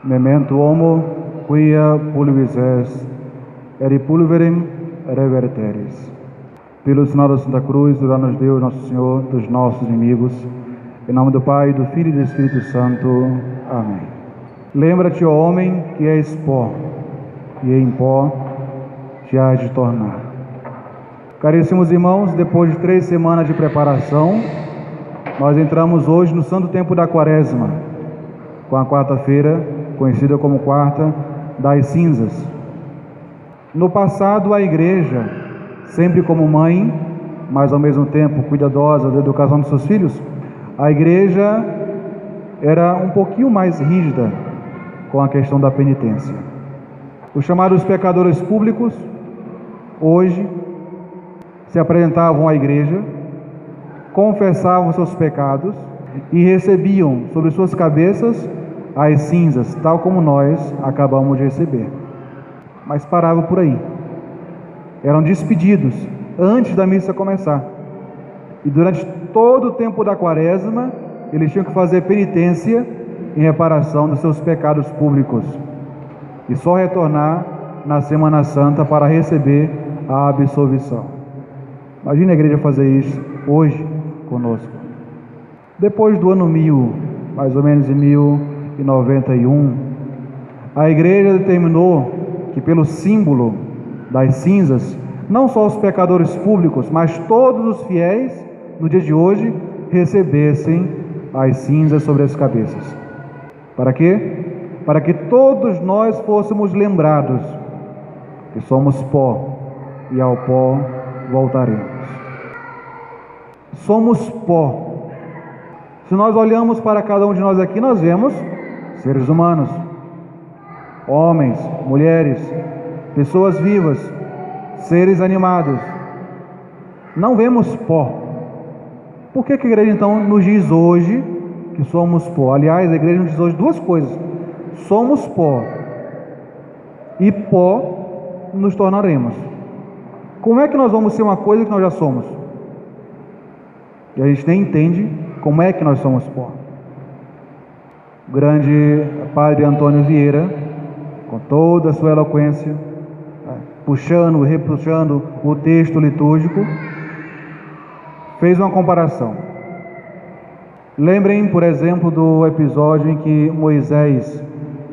Memento homo quia pulvis est, eri pulverem reverteris. Pelo sinal da Santa Cruz, dá-nos Deus, nosso Senhor, dos nossos inimigos. Em nome do Pai, do Filho e do Espírito Santo. Amém. Lembra-te, ó homem, que és pó, e em pó te hás de tornar. Caríssimos irmãos, depois de 3 semanas de preparação, nós entramos hoje no santo tempo da Quaresma, com a quarta-feira, conhecida como Quarta das Cinzas. No passado, a Igreja, sempre como mãe, mas ao mesmo tempo cuidadosa da educação dos seus filhos, a Igreja era um pouquinho mais rígida com a questão da penitência. Os chamados pecadores públicos, hoje, se apresentavam à Igreja, confessavam seus pecados e recebiam sobre suas cabeças as cinzas, tal como nós acabamos de receber. Mas paravam por aí. Eram despedidos antes da missa começar. E durante todo o tempo da Quaresma, eles tinham que fazer penitência em reparação dos seus pecados públicos. E só retornar na Semana Santa para receber a absolvição. Imagina a Igreja fazer isso hoje conosco. Depois do ano 1000, mais ou menos em 1091, a Igreja determinou que pelo símbolo das cinzas, não só os pecadores públicos, mas todos os fiéis, no dia de hoje, recebessem as cinzas sobre as cabeças. Para quê? Para que todos nós fôssemos lembrados que somos pó e ao pó voltaremos. Somos pó. Se nós olhamos para cada um de nós aqui, nós vemos seres humanos, homens, mulheres, pessoas vivas, seres animados. Não vemos pó. Por que a Igreja então nos diz hoje que somos pó? Aliás, a Igreja nos diz hoje 2 coisas: somos pó e pó nos tornaremos. Como é que nós vamos ser uma coisa que nós já somos? E a gente nem entende como é que nós somos pó. O grande Padre Antônio Vieira, com toda a sua eloquência, puxando, repuxando o texto litúrgico, fez uma comparação. Lembrem, por exemplo, do episódio em que Moisés,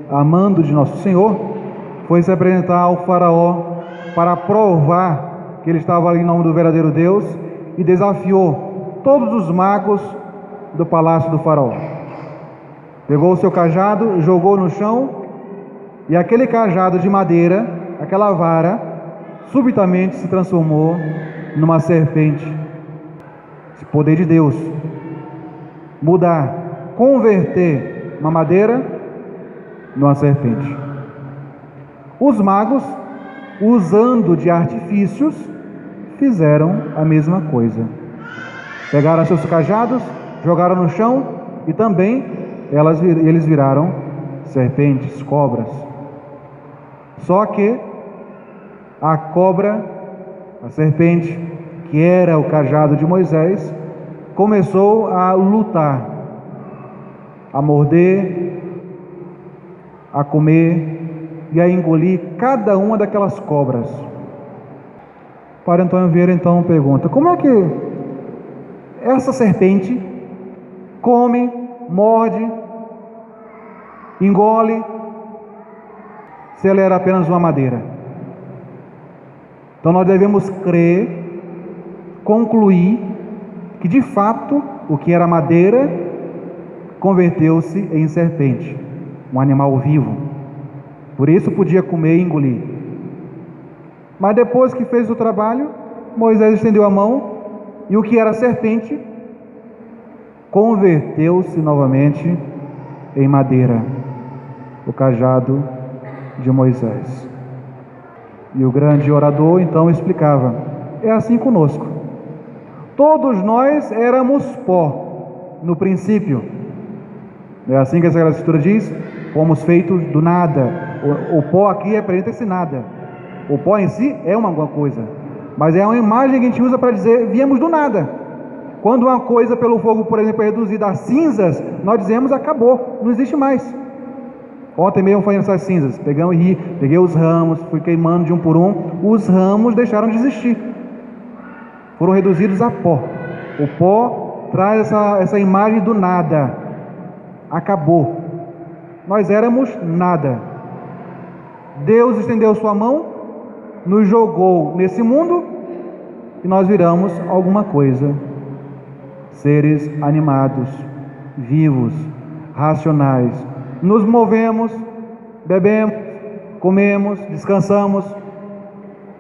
amando de Nosso Senhor, foi se apresentar ao faraó para provar que ele estava ali em nome do verdadeiro Deus e desafiou todos os magos do palácio do faraó. Pegou o seu cajado, jogou no chão, e aquele cajado de madeira, aquela vara, subitamente se transformou numa serpente. Esse poder de Deus. Mudar, converter uma madeira numa serpente. Os magos, usando de artifícios, fizeram a mesma coisa. Pegaram seus cajados, jogaram no chão e também eles viraram serpentes, cobras. Só que a cobra, a serpente, que era o cajado de Moisés, começou a lutar, a morder, a comer e a engolir cada uma daquelas cobras. O Padre Antônio Vieira então pergunta: como é que essa serpente come, morde, engole, se ela era apenas uma madeira? Então nós devemos crer, concluir que de fato o que era madeira converteu-se em serpente, um animal vivo. Por isso podia comer e engolir. Mas depois que fez o trabalho, Moisés estendeu a mão e o que era serpente converteu-se novamente em madeira, o cajado de Moisés. E o grande orador então explicava: é assim conosco. Todos nós éramos pó no princípio. É assim que essa escritura diz: fomos feitos do nada. O pó aqui representa esse nada. O pó em si é uma coisa, mas é uma imagem que a gente usa para dizer viemos do nada. Quando uma coisa pelo fogo, por exemplo, é reduzida a cinzas, nós dizemos acabou, não existe mais. Ontem mesmo foi nessas cinzas, peguei os ramos, fui queimando de um por um, os ramos deixaram de existir, foram reduzidos a pó. O pó traz essa imagem do nada, acabou, nós éramos nada. Deus estendeu sua mão, nos jogou nesse mundo e nós viramos alguma coisa, seres animados, vivos, racionais, nos movemos, bebemos, comemos, descansamos,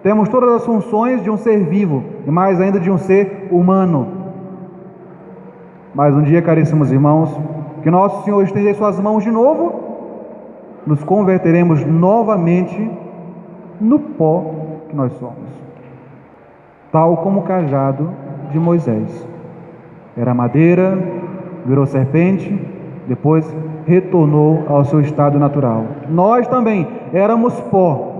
temos todas as funções de um ser vivo e mais ainda de um ser humano. Mas um dia, caríssimos irmãos, que nosso Senhor estender suas mãos de novo, nos converteremos novamente no pó que nós somos, tal como o cajado de Moisés. Era madeira, virou serpente, depois retornou ao seu estado natural. Nós também éramos pó,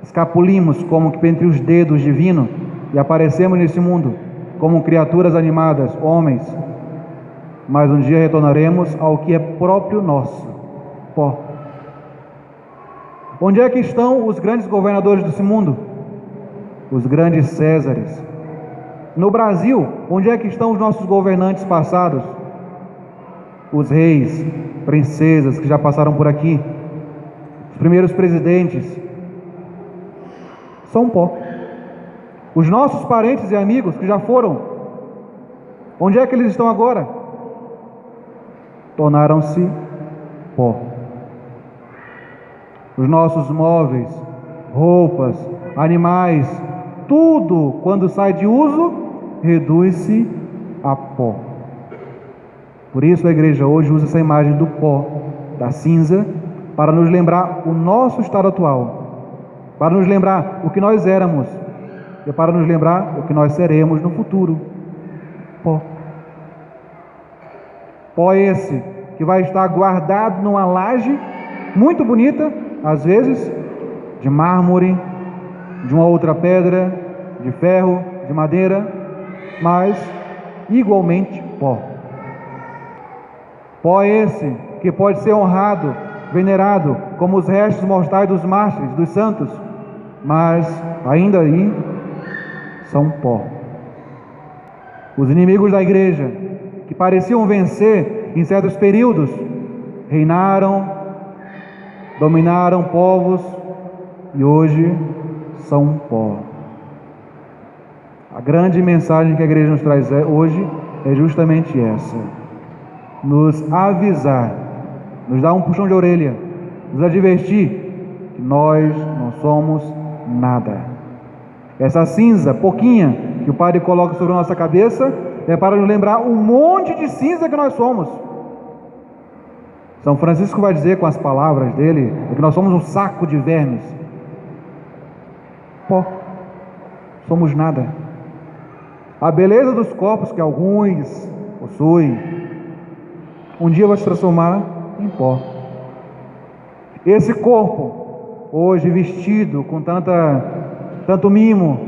escapulimos como que entre os dedos divinos e aparecemos nesse mundo como criaturas animadas, homens, mas um dia retornaremos ao que é próprio nosso, pó. Onde é que estão os grandes governadores desse mundo? Os grandes Césares. No Brasil, onde é que estão os nossos governantes passados? Os reis, princesas que já passaram por aqui, os primeiros presidentes, são pó. Os nossos parentes e amigos que já foram, onde é que eles estão agora? Tornaram-se pó. Os nossos móveis, roupas, animais, tudo, quando sai de uso, reduz-se a pó. Por isso a igreja hoje usa essa imagem do pó, da cinza, para nos lembrar o nosso estado atual, para nos lembrar o que nós éramos e para nos lembrar o que nós seremos no futuro. Pó. Pó esse que vai estar guardado numa laje muito bonita, às vezes de mármore, de uma outra pedra, de ferro, de madeira, mas igualmente pó. Pó esse que pode ser honrado, venerado, como os restos mortais dos mártires, dos santos, mas ainda aí são pó. Os inimigos da igreja, que pareciam vencer em certos períodos, reinaram, dominaram povos e hoje são pó. A grande mensagem que a igreja nos traz hoje é justamente essa: nos avisar, nos dar um puxão de orelha, nos advertir que nós não somos nada. Essa cinza, pouquinha, que o Padre coloca sobre a nossa cabeça, é para nos lembrar um monte de cinza que nós somos. São Francisco vai dizer com as palavras dele que nós somos um saco de vermes. Pó, somos nada. A beleza dos corpos que alguns possuem, um dia vai se transformar em pó. Esse corpo, hoje vestido com tanto mimo,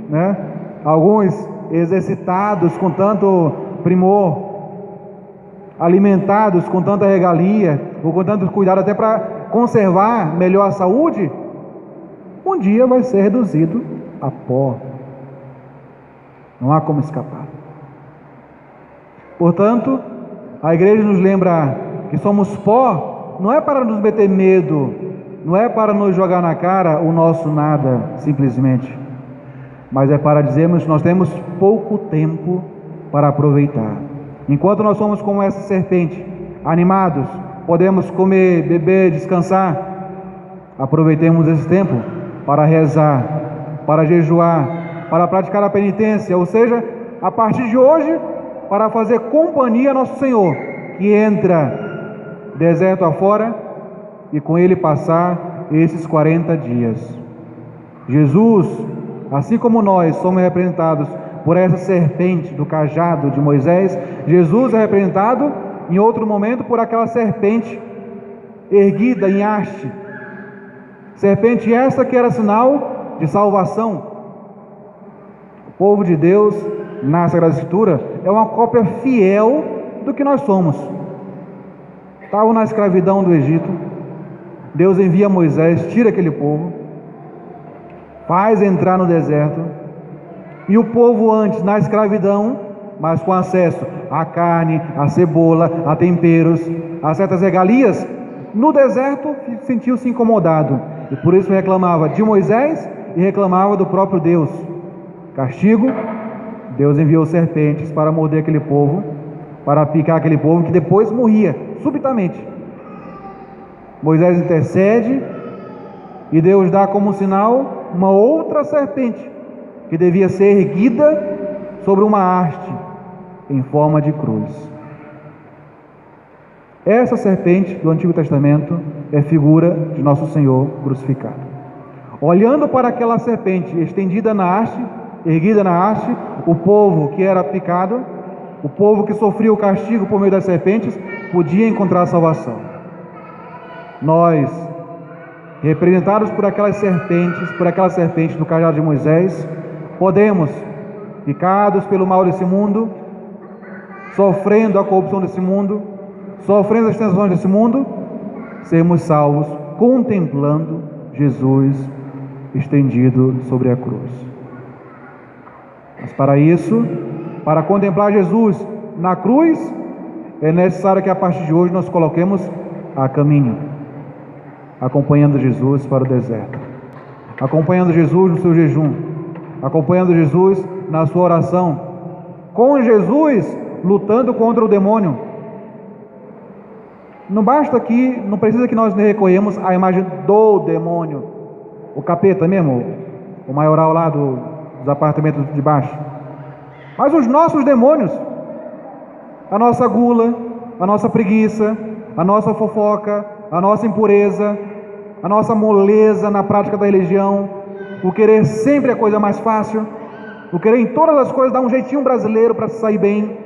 né? Alguns exercitados com tanto primor, alimentados com tanta regalia, ou com tanto cuidado até para conservar melhor a saúde, um dia vai ser reduzido a pó. Não há como escapar. Portanto, a igreja nos lembra que somos pó, não é para nos meter medo, não é para nos jogar na cara o nosso nada, simplesmente, mas é para dizermos que nós temos pouco tempo para aproveitar. Enquanto nós somos como essa serpente, animados, podemos comer, beber, descansar, aproveitemos esse tempo para rezar, para jejuar, para praticar a penitência, ou seja, a partir de hoje, para fazer companhia a nosso Senhor, que entra deserto afora e com Ele passar esses 40 dias. Jesus, assim como nós somos representados por essa serpente do cajado de Moisés, Jesus é representado em outro momento por aquela serpente erguida em haste, serpente essa que era sinal de salvação. O povo de Deus na Sagrada Escritura é uma cópia fiel do que nós somos. estavam na escravidão do Egito. Deus envia Moisés, tira aquele povo, faz entrar no deserto, e o povo antes na escravidão, mas com acesso à carne, à cebola, a temperos, a certas regalias, no deserto sentiu-se incomodado, e por isso reclamava de Moisés e reclamava do próprio Deus. Castigo, Deus enviou serpentes para morder aquele povo, para picar aquele povo que depois morria subitamente. Moisés intercede e Deus dá como sinal uma outra serpente que devia ser erguida sobre uma haste em forma de cruz. Essa serpente do Antigo Testamento é figura de Nosso Senhor crucificado. Olhando para aquela serpente estendida na haste, erguida na haste, o povo que era picado, o povo que sofria o castigo por meio das serpentes, podia encontrar salvação. Nós, representados por aquela serpente do cajado de Moisés, podemos, picados pelo mal desse mundo, sofrendo a corrupção desse mundo, sofrendo as tentações desse mundo, sermos salvos contemplando Jesus estendido sobre a cruz. Mas para isso, para contemplar Jesus na cruz, é necessário que a partir de hoje nós coloquemos a caminho, acompanhando Jesus para o deserto, acompanhando Jesus no seu jejum, acompanhando Jesus na sua oração, com Jesus lutando contra o demônio. Não precisa que nós reconhemos a imagem do demônio, o capeta mesmo, o maioral lá dos apartamentos de baixo, mas os nossos demônios, a nossa gula, a nossa preguiça, a nossa fofoca, a nossa impureza, a nossa moleza na prática da religião, o querer sempre a coisa mais fácil, o querer em todas as coisas dar um jeitinho brasileiro para se sair bem.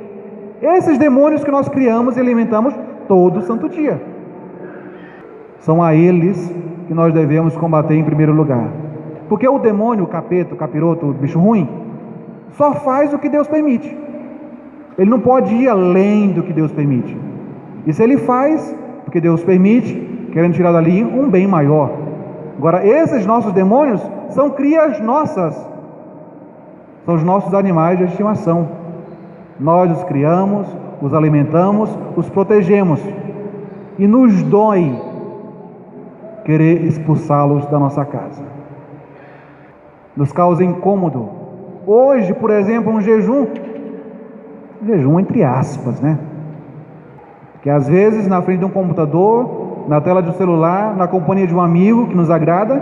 Esses demônios que nós criamos e alimentamos todo santo dia, são a eles que nós devemos combater em primeiro lugar. Porque o demônio, o capeta, o capiroto, o bicho ruim, só faz o que Deus permite. Ele não pode ir além do que Deus permite. E se ele faz, porque Deus permite, querendo tirar dali um bem maior. Agora, esses nossos demônios são crias nossas, são os nossos animais de estimação. Nós os criamos, os alimentamos, os protegemos, e nos dói querer expulsá-los da nossa casa. Nos causa incômodo. Hoje, por exemplo, um jejum entre aspas, né? Que às vezes na frente de um computador, na tela de um celular, na companhia de um amigo que nos agrada,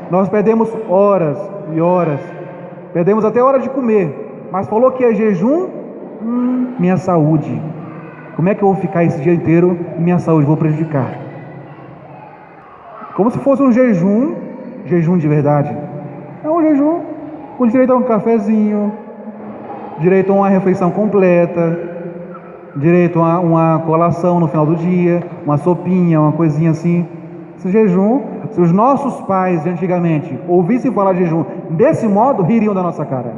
nós perdemos horas e horas, perdemos até a hora de comer, mas falou que é jejum, minha saúde, como é que eu vou ficar esse dia inteiro e minha saúde vou prejudicar? Como se fosse um jejum de verdade. É um jejum com direito a um cafezinho, direito a uma refeição completa, direito a uma colação no final do dia, uma sopinha, uma coisinha assim. Esse jejum, se os nossos pais de antigamente ouvissem falar de jejum desse modo, ririam da nossa cara.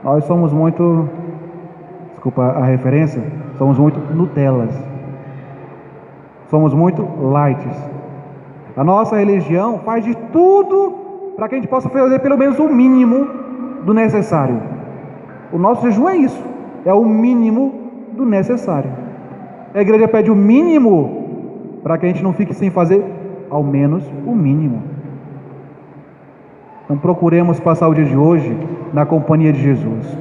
Nós somos muito, desculpa a referência, somos muito Nutellas, somos muito lights. A nossa religião faz de tudo para que a gente possa fazer pelo menos o mínimo do necessário. O nosso jejum é isso, é o mínimo do necessário. A igreja pede o mínimo para que a gente não fique sem fazer ao menos o mínimo. Então procuremos passar o dia de hoje na companhia de Jesus,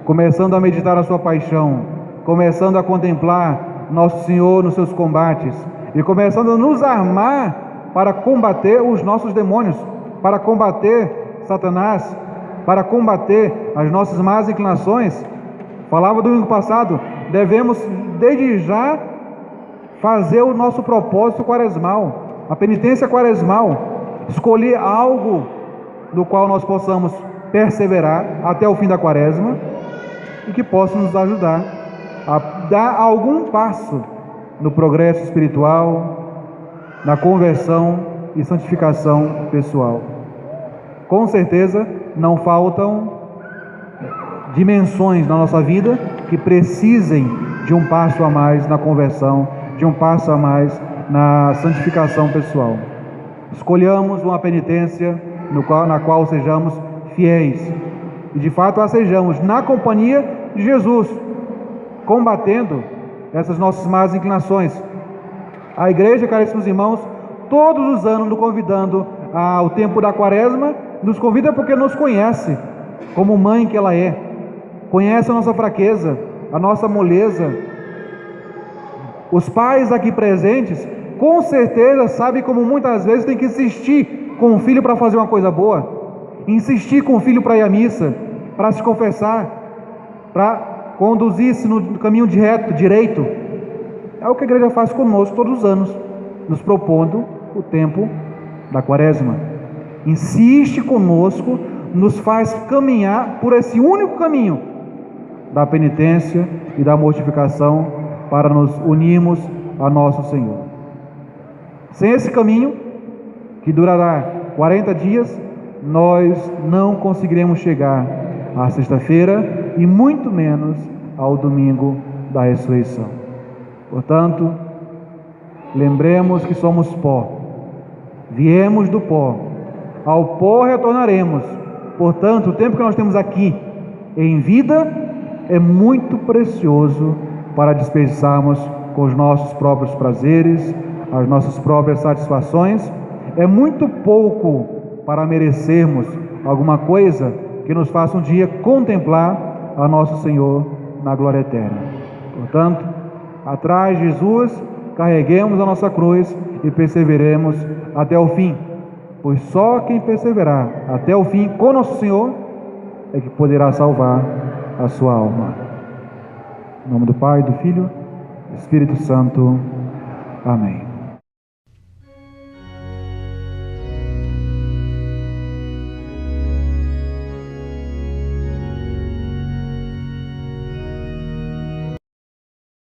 começando a meditar a sua paixão, começando a contemplar Nosso Senhor nos seus combates e começando a nos armar para combater os nossos demônios, para combater Satanás, para combater as nossas más inclinações. Falava do domingo passado, devemos desde já fazer o nosso propósito quaresmal, a penitência quaresmal, escolher algo do qual nós possamos perseverar até o fim da quaresma e que possa nos ajudar a dar algum passo no progresso espiritual, na conversão e santificação pessoal. Com certeza não faltam dimensões na nossa vida que precisem de um passo a mais na conversão de um passo a mais na santificação pessoal. Escolhamos uma penitência na qual sejamos fiéis e de fato a sejamos na companhia de Jesus, combatendo essas nossas más inclinações. A igreja, caríssimos irmãos, todos os anos nos convidando ao tempo da quaresma, nos convida porque nos conhece como mãe que ela é, conhece a nossa fraqueza, a nossa moleza. Os pais aqui presentes com certeza sabem como muitas vezes tem que insistir com o filho para fazer uma coisa boa, insistir com o filho para ir à missa, para se confessar, para conduzir-se no caminho direito. É o que a igreja faz conosco todos os anos, nos propondo o tempo da quaresma. Insiste conosco, nos faz caminhar por esse único caminho da penitência e da mortificação para nos unirmos a nosso Senhor. Sem esse caminho, que durará 40 dias, nós não conseguiremos chegar à sexta-feira e muito menos ao domingo da ressurreição. Portanto, lembremos que somos pó, viemos do pó, ao pó retornaremos. Portanto, o tempo que nós temos aqui em vida é muito precioso para desperdiçarmos com os nossos próprios prazeres, as nossas próprias satisfações. É muito pouco para merecermos alguma coisa que nos faça um dia contemplar a nosso Senhor na glória eterna. Portanto, atrás de Jesus, carreguemos a nossa cruz e perseveremos até o fim, pois só quem perseverar até o fim com nosso Senhor é que poderá salvar a sua alma. Em nome do Pai, do Filho, do Espírito Santo. Amém.